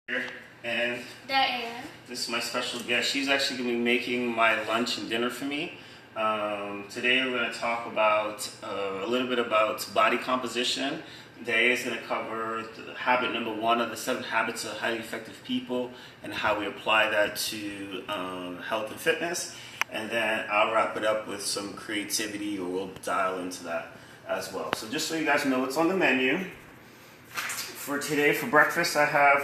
And Diane. this is my special guest. She's actually going to be making my lunch and dinner for me. Today we're going to talk about a little bit about body composition. Today is going to cover habit number 1 of the 7 habits of highly effective people and how we apply that to health and fitness. And then I'll wrap it up with some creativity, or we'll dial into that as well. So just so you guys know what's on the menu. For today, for breakfast, I have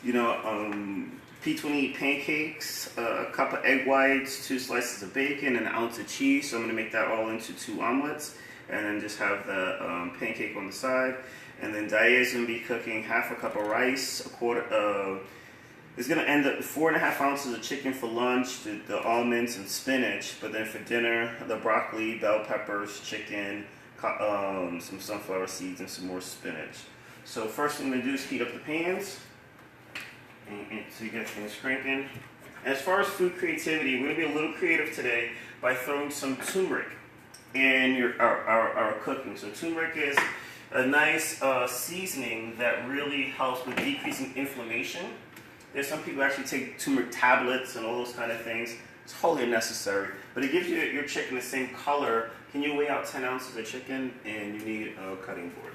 P28 pancakes, a cup of egg whites, 2 slices of bacon, and an ounce of cheese. So I'm going to make that all into 2 omelets, and then just have the pancake on the side. And then Dia is going to be cooking half a cup of rice, it's going to end up 4.5 ounces of chicken for lunch, the almonds and spinach. But then for dinner, the broccoli, bell peppers, chicken, some sunflower seeds, and some more spinach. So first thing I'm going to do is heat up the pans to get things cranking. As far as food creativity, we're going to be a little creative today by throwing some turmeric in our cooking. So turmeric is a nice seasoning that really helps with decreasing inflammation. There's some people actually take turmeric tablets and all those kind of things. It's totally unnecessary, but it gives you your chicken the same color. Can you weigh out 10 ounces of chicken? And you need a cutting board.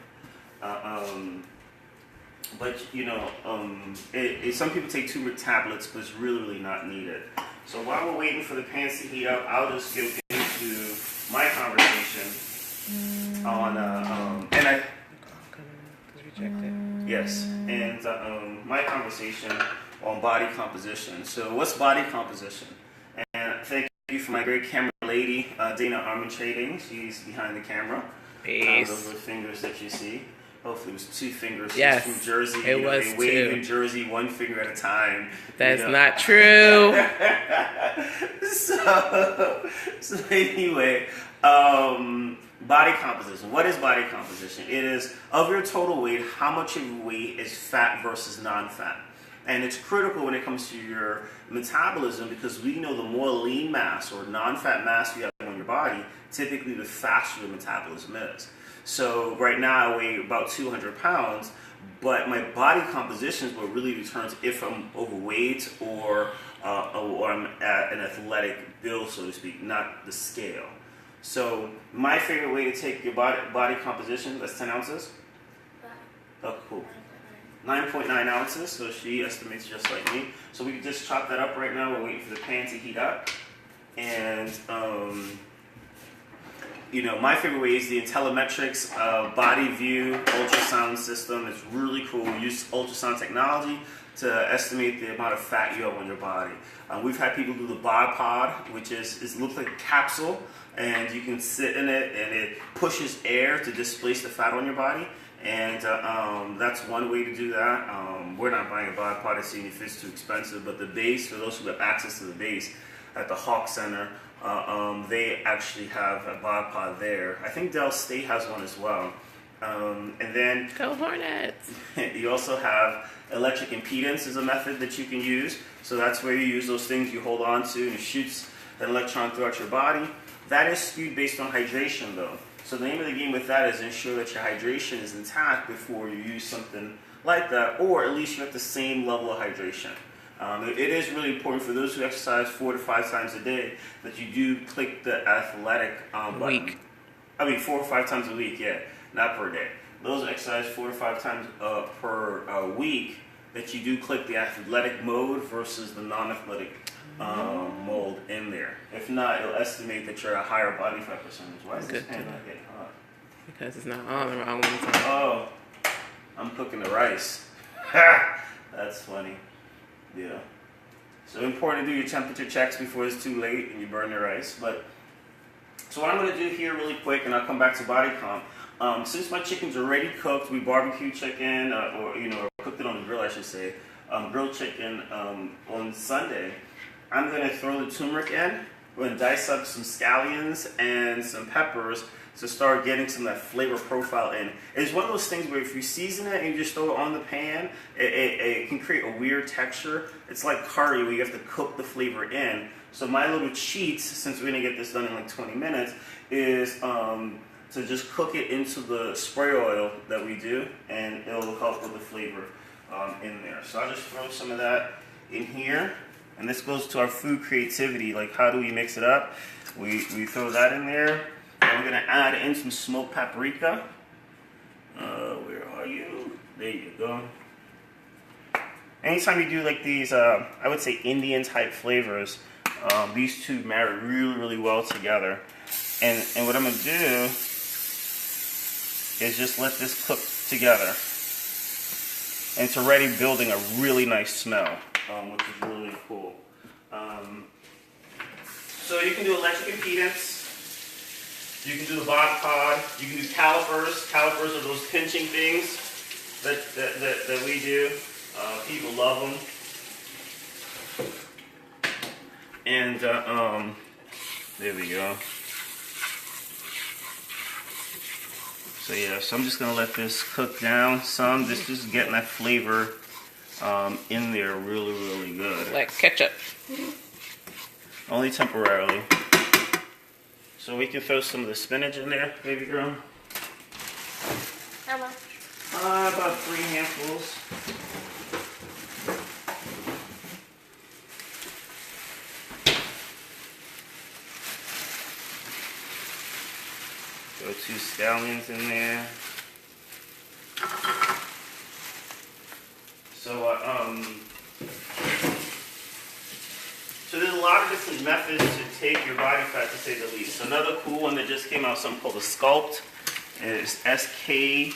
Some people take turmeric tablets, but it's really not needed. So while we're waiting for the pans to heat up, I'll just get into my conversation on my conversation on body composition. So what's body composition? And thank you for my great camera lady, Dana Armanstrading. She's behind the camera. Peace. Those are the fingers that you see. Hopefully it was 2 fingers. Yes, from Jersey. it was they 2. wave in Jersey 1 finger at a time. That's not true. So anyway, body composition. What is body composition? It is of your total weight, how much of your weight is fat versus non-fat. And it's critical when it comes to your metabolism, because we know the more lean mass or non-fat mass you have on your body, typically the faster your metabolism is. So right now I weigh about 200 pounds, but my body composition is what really determines if I'm overweight or I'm at an athletic build, so to speak, not the scale. So my favorite way to take your body composition, that's 10 ounces? Oh, cool. 9.9 ounces, so she estimates just like me. So we can just chop that up right now. We're waiting for the pan to heat up. And my favorite way is the Intellimetrics body view ultrasound system. It's really cool. We use ultrasound technology to estimate the amount of fat you have on your body. We've had people do the bod pod, which looks like a capsule, and you can sit in it, and it pushes air to displace the fat on your body. And that's one way to do that. We're not buying a bod pod at Senior Fit, it's too expensive, but the base, for those who have access to the base at the Hawk Center, they actually have a bod pod there. I think Dell State has one as well. And then Go Hornets! You also have electric impedance is a method that you can use. So that's where you use those things you hold on to, and it shoots an electron throughout your body. That is skewed based on hydration though. So the name of the game with that is ensure that your hydration is intact before you use something like that, or at least you have the same level of hydration. It is really important for those who exercise 4 to 5 times a day that you do click the athletic button. 4 or 5 times a week, yeah, not per day. Those who exercise 4 to 5 times per week, that you do click the athletic mode versus the non-athletic mold in there. If not, it'll estimate that you're at a higher body fat percentage. Why is this pan not getting hot? Because it's not on the wrong one. Oh, I'm cooking the rice. That's funny. Yeah. So important to do your temperature checks before it's too late and you burn the rice. But so what I'm going to do here really quick, and I'll come back to body comp. Since my chicken's already cooked, we barbecue chicken, or cooked it on the grill, I should say. Grilled chicken on Sunday. I'm going to throw the turmeric in. We're going to dice up some scallions and some peppers to start getting some of that flavor profile in. It's one of those things where if you season it and you just throw it on the pan, it can create a weird texture. It's like curry where you have to cook the flavor in. So my little cheat, since we're going to get this done in like 20 minutes, is to just cook it into the spray oil that we do, and it'll help with the flavor. in there. So I'll just throw some of that in here. And this goes to our food creativity. Like, how do we mix it up? We throw that in there. And we're going to add in some smoked paprika. Where are you? There you go. Anytime you do like these, I would say Indian type flavors, these two marry really, really well together. And what I'm going to do is just let this cook together. And it's already building a really nice smell, which is really cool. So you can do electric impedance. You can do the bod pod. You can do calipers. Calipers are those pinching things that we do. People love them. And there we go. So yeah, so I'm just gonna let this cook down some. This is getting that flavor in there really, really good. Like ketchup. Only temporarily. So we can throw some of the spinach in there, baby girl. How much? About 3 handfuls. Throw 2 scallions in there. So there's a lot of different methods to take your body fat, to say the least. So another cool one that just came out, something called the Sculpt. It's SKULPT,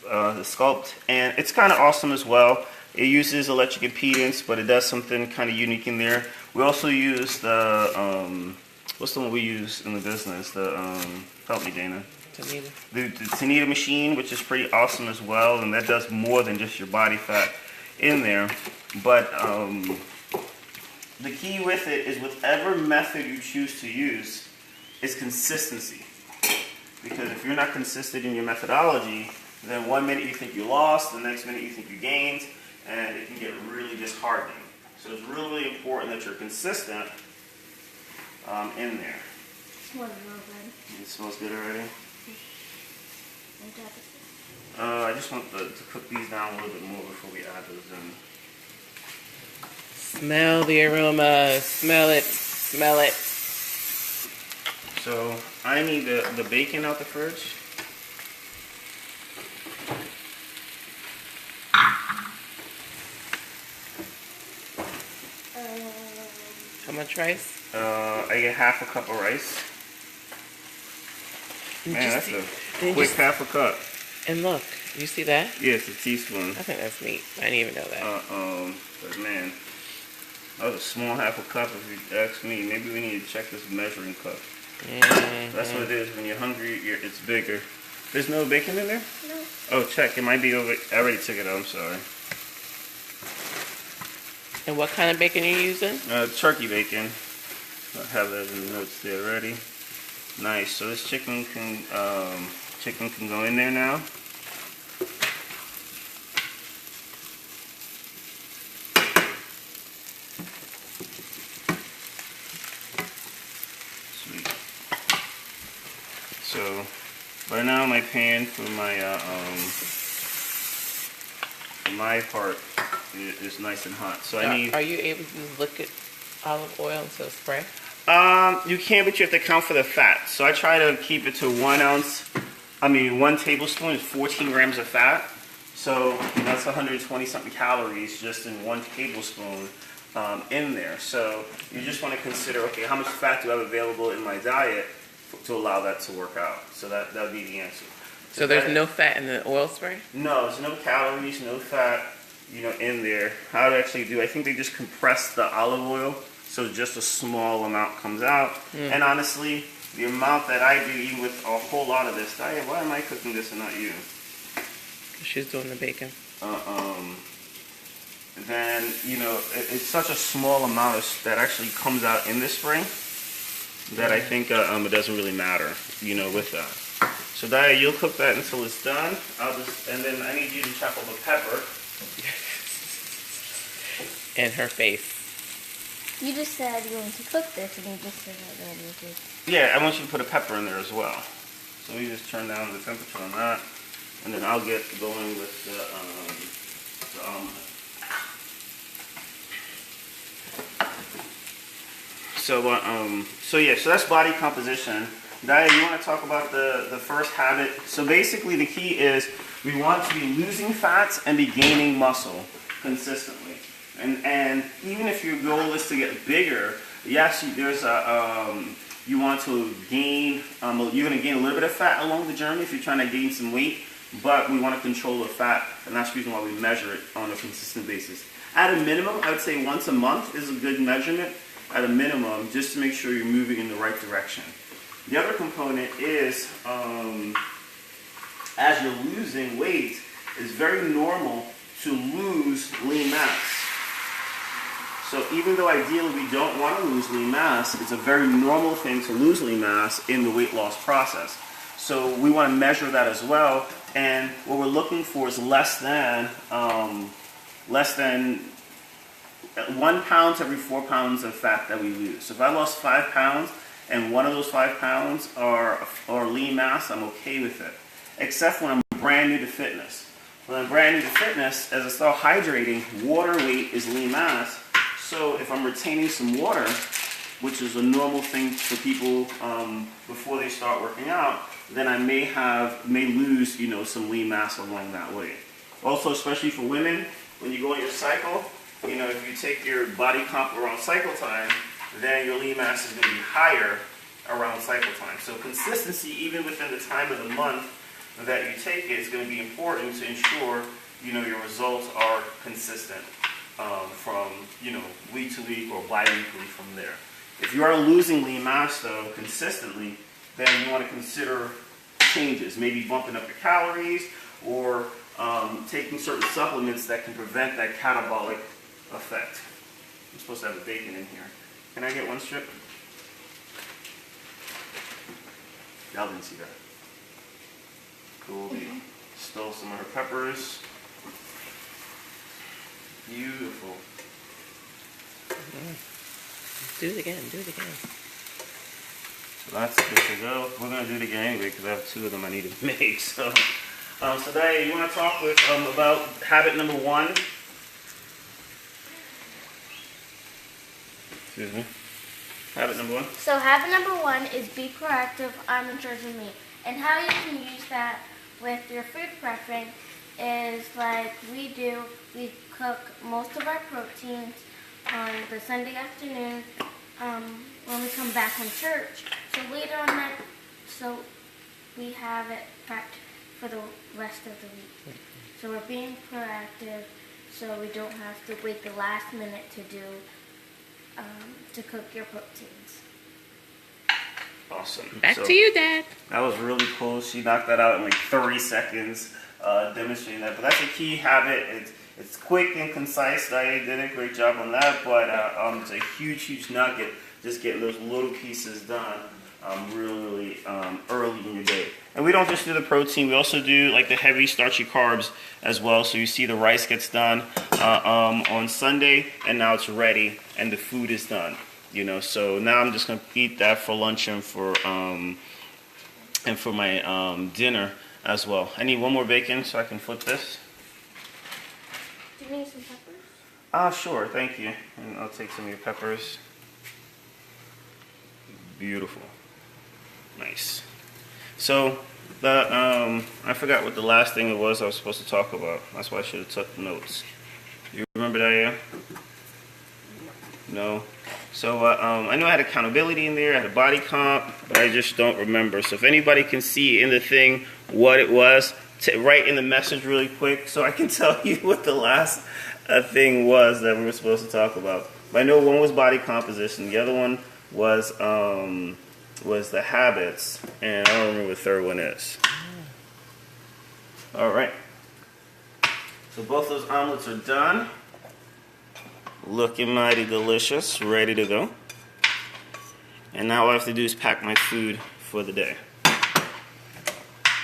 the Sculpt, and it's kind of awesome as well. It uses electric impedance, but it does something kind of unique in there. We also use the what's the one we use in the business? The help me, Dana. Tanita. The Tanita machine, which is pretty awesome as well, and that does more than just your body fat in there. But the key with it is whatever method you choose to use is consistency. Because if you're not consistent in your methodology, then one minute you think you lost, the next minute you think you gained, and it can get really disheartening. So it's really, really important that you're consistent in there. It smells real good. It smells good already? On top of it. I just want to cook these down a little bit more before we add those in. Smell the aroma. Smell it. Smell it. So I need the bacon out the fridge. How much rice? I get half a cup of rice. Man, that's a quick half a cup. And look, you see that? Yeah, it's a teaspoon. I think that's neat. I didn't even know that. But man, that was a small half a cup if you ask me. Maybe we need to check this measuring cup. Mm-hmm. That's what it is. When you're hungry, it's bigger. There's no bacon in there? No. Oh, check. It might be over. I already took it out. I'm sorry. And what kind of bacon are you using? Turkey bacon. I have that in the notes there already. Nice. So this chicken can go in there now. Sweet. So right now my pan for my part is nice and hot. So I need. Are you able to use liquid olive oil instead of spray? You can, but you have to account for the fat. So I try to keep it to 1 ounce. 1 tablespoon is 14 grams of fat. So that's 120 something calories just in 1 tablespoon in there. So you just want to consider, okay, how much fat do I have available in my diet to allow that to work out? So that would be the answer. So there's no fat in the oil spray? No, there's no calories, no fat, in there. How to actually do? I think they just compress the olive oil. So just a small amount comes out. And honestly, the amount that I do, even with a whole lot of this, why am I cooking this and not you? She's doing the bacon. Then, it's such a small amount that actually comes out in this spray that I think it doesn't really matter, with that. So Daya, you'll cook that until it's done. And then I need you to chop up a pepper. And her face. You just said you wanted to cook this, and you just said that earlier too. Yeah, I want you to put a pepper in there as well. So we just turn down the temperature on that. and then I'll get going with the omelet. So that's body composition. Daya, you want to talk about the first habit? So basically the key is we want to be losing fats and be gaining muscle consistently. And even if your goal is to get bigger, yes, there's you want to gain, you're going to gain a little bit of fat along the journey if you're trying to gain some weight, but we want to control the fat, and that's the reason why we measure it on a consistent basis. At a minimum, I would say once a month is a good measurement, at a minimum, just to make sure you're moving in the right direction. The other component is, as you're losing weight, it's very normal to lose lean mass. So even though ideally we don't want to lose lean mass, it's a very normal thing to lose lean mass in the weight loss process. So we want to measure that as well, and what we're looking for is less than 1 pound to every 4 pounds of fat that we lose. So if I lost 5 pounds and one of those 5 pounds are lean mass, I'm okay with it. Except when I'm brand new to fitness. When I'm brand new to fitness, as I start hydrating, water weight is lean mass. So if I'm retaining some water, which is a normal thing for people before they start working out, then I may lose, some lean mass along that way. Also, especially for women, when you go on your cycle, if you take your body comp around cycle time, then your lean mass is going to be higher around cycle time. So consistency, even within the time of the month that you take it, is going to be important to ensure, your results are consistent from, week to week or bi-weekly from there. If you are losing lean mass, though, consistently, then you want to consider changes, maybe bumping up your calories or taking certain supplements that can prevent that catabolic effect. I'm supposed to have a bacon in here. Can I get one strip? Y'all didn't see that. Cool. Stole some of her peppers. Beautiful. Do it again. So that's good to go. We're going to do it again anyway because I have 2 of them I need to make. So Daya, you want to talk about habit number 1? Excuse me. Habit number 1? So habit number 1 is be proactive on Armanstrading meat. And how you can use that with your food prepping is like we do. We cook most of our proteins on the Sunday afternoon when we come back from church. So later on that, so we have it prepped for the rest of the week. So we're being proactive so we don't have to wait the last minute to do to cook your proteins. Awesome. Back to you, Dad. That was really cool. She knocked that out in like 30 seconds, demonstrating that. But that's a key habit. It's quick and concise. Daya did a great job on that. But it's a huge nugget. Just getting those little pieces done really early in your day. And we don't just do the protein. We also do like the heavy starchy carbs as well. So you see the rice gets done on Sunday, and now it's ready, and the food is done. So now I'm just gonna eat that for lunch and for my dinner as well. I need one more bacon so I can flip this. Do you need some peppers? Sure, thank you. And I'll take some of your peppers. Beautiful, nice. So I forgot what the last thing it was I was supposed to talk about. That's why I should have took notes. You remember that, yeah? No. So I know I had accountability in there, I had a body comp, but I just don't remember. So if anybody can see in the thing what it was, write in the message really quick so I can tell you what the last thing was that we were supposed to talk about. But I know one was body composition, the other one was the habits, and I don't remember what the third one is. All right. So both those omelets are done. Looking mighty delicious, ready to go. And now all I have to do is pack my food for the day.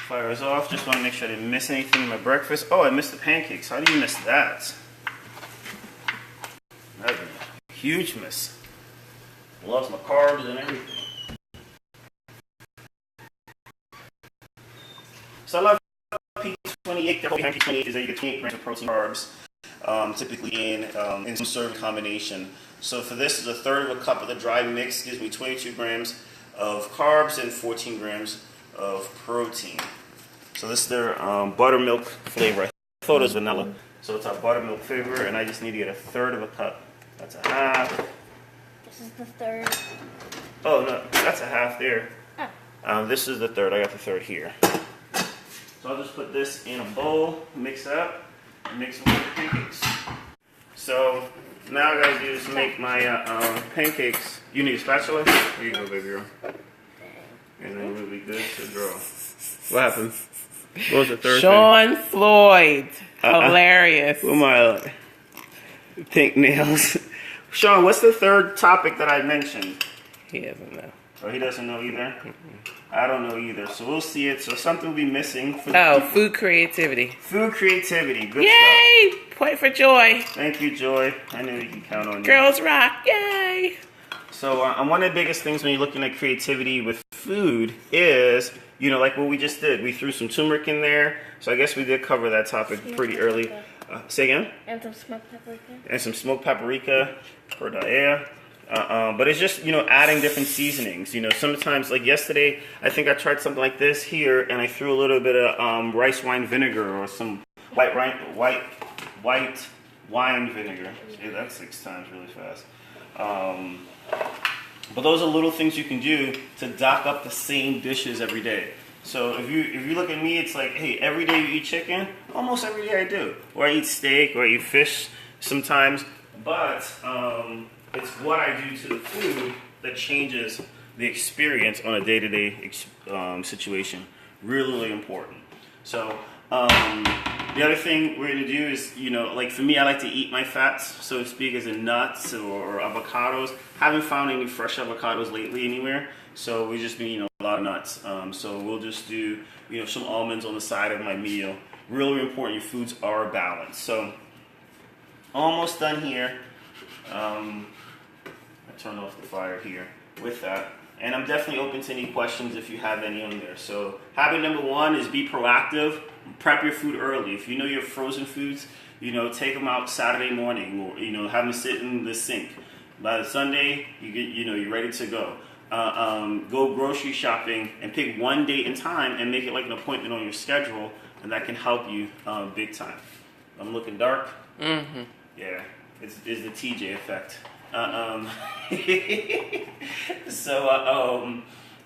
Fire is off. Just want to make sure I didn't miss anything in my breakfast. Oh, I missed the pancakes. How do you miss that? That'd be a huge miss. Lost my carbs and everything. So I love pizza 28, the whole pancake 28 is that you get 28 grams of protein carbs, typically in some serving combination. So for this, is a third of a cup of the dry mix gives me 22 grams of carbs and 14 grams of protein. So this is their buttermilk flavor. I thought it was vanilla. So it's our buttermilk flavor, and I just need to get a third of a cup. That's a half. This is the third. Oh, no, that's a half there. Oh. This is the third. I got the third here. So I'll just put this in a bowl, mix it up, and make some pancakes. So now I gotta do is make my pancakes. You need a spatula? Here you go, baby girl. And then we'll be good to draw. What happened? What was the third Sean Floyd. Hilarious. thing? With my pink nails. Sean, what's the third topic that I mentioned? He doesn't know. Oh, he doesn't know either? I don't know either. So we'll see it. So something will be missing. For food creativity. Food creativity. Good Yay! stuff. Point for Joy. Thank you, Joy. I knew we could count on you. Girls rock. Yay! So one of the biggest things when you're looking at creativity with food is, you know, like what we just did. We threw some turmeric in there. So I guess we did cover that topic pretty early. Say again? And some smoked paprika. And some smoked paprika for the air. But it's just, you know, adding different seasonings. You know, sometimes, like yesterday, I think I tried something like this here, and I threw a little bit of rice wine vinegar or some white wine vinegar. Yeah, that's 6 times really fast. But those are little things you can do to dock up the same dishes every day. So if you look at me, it's like, hey, every day you eat chicken? Almost every day I do. Or I eat steak, or I eat fish sometimes. But it's what I do to the food that changes the experience on a day-to-day situation. Really, really important. So the other thing we're going to do is, you know, like for me, I like to eat my fats, so to speak, as in nuts or avocados. Haven't found any fresh avocados lately anywhere, so we just been eating a lot of nuts. So we'll just do, you know, some almonds on the side of my meal. Really important, your foods are balanced. So almost done here. I turned off the fire here with that. And I'm definitely open to any questions if you have any on there. So habit number 1 is be proactive. Prep your food early. If you know your frozen foods, you know, take them out Saturday morning, or, you know, have them sit in the sink. By the Sunday, you're ready to go. Go grocery shopping and pick one date and time and make it like an appointment on your schedule, and that can help you big time. I'm looking dark. Mm-hmm. Yeah, it's the TJ effect.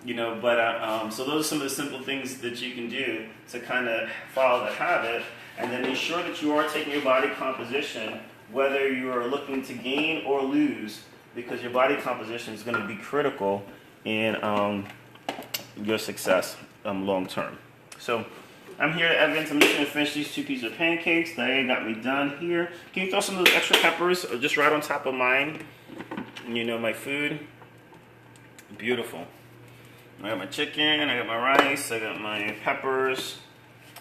You know, but so those are some of the simple things that you can do to kind of follow the habit, and then ensure that you are taking your body composition, whether you are looking to gain or lose, because your body composition is going to be critical in your success long term. So I'm here at Evans. I'm just going to finish these 2 pieces of pancakes. Diane got me done here. Can you throw some of those extra peppers just right on top of mine? You know, my food. Beautiful. I got my chicken, I got my rice, I got my peppers.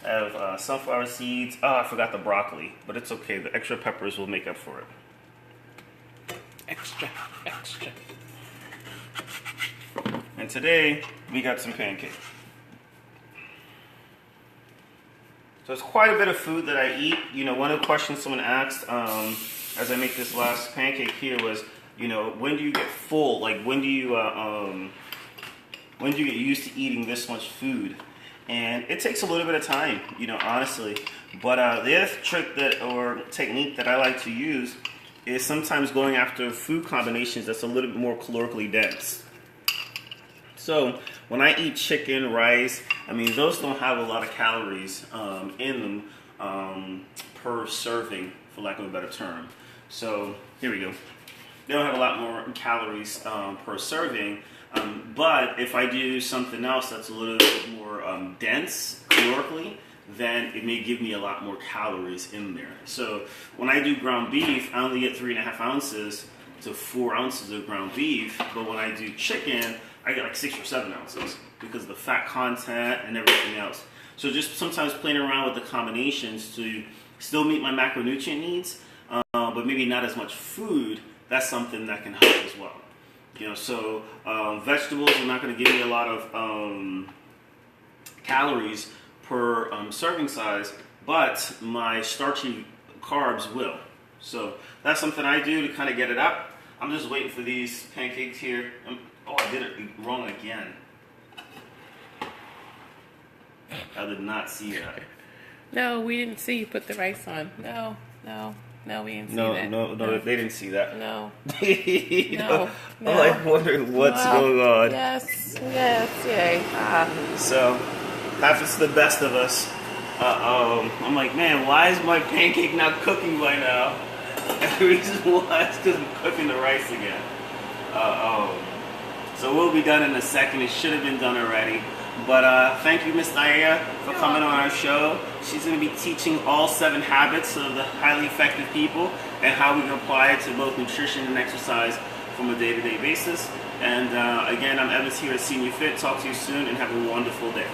I have sunflower seeds. Oh, I forgot the broccoli, but it's okay. The extra peppers will make up for it. Extra. And today, we got some pancakes. So it's quite a bit of food that I eat. You know, one of the questions someone asked as I make this last pancake here was, you know, when do you get full? Like, when do you get used to eating this much food? And it takes a little bit of time, you know, honestly. But the other trick or technique that I like to use is sometimes going after food combinations that's a little bit more calorically dense. So when I eat chicken, rice, I mean, those don't have a lot of calories in them per serving, for lack of a better term. So here we go. They don't have a lot more calories per serving. But if I do something else that's a little bit more dense calorically, then it may give me a lot more calories in there. So when I do ground beef, I only get 3.5 ounces to 4 ounces of ground beef. But when I do chicken, I get like 6 or 7 ounces because of the fat content and everything else. So just sometimes playing around with the combinations to still meet my macronutrient needs, but maybe not as much food. That's something that can help as well. You know, so vegetables are not going to give me a lot of calories per serving size, but my starchy carbs will. So that's something I do to kind of get it up. I'm just waiting for these pancakes here. Oh, I did it wrong again. I did not see that. No, we didn't see you put the rice on. No, we didn't see that. No, they didn't see that. No. No. Oh, I wonder what's going on. Yes, yay. So, happens to the best of us. I'm like, man, why is my pancake not cooking by now? And the reason why is because I'm cooking the rice again. So we'll be done in a second. It should have been done already. But thank you, Miss Daya, for coming on our show. She's going to be teaching all 7 habits of the highly effective people and how we can apply it to both nutrition and exercise from a day-to-day basis. And again, I'm Evans here at Senior Fit. Talk to you soon and have a wonderful day.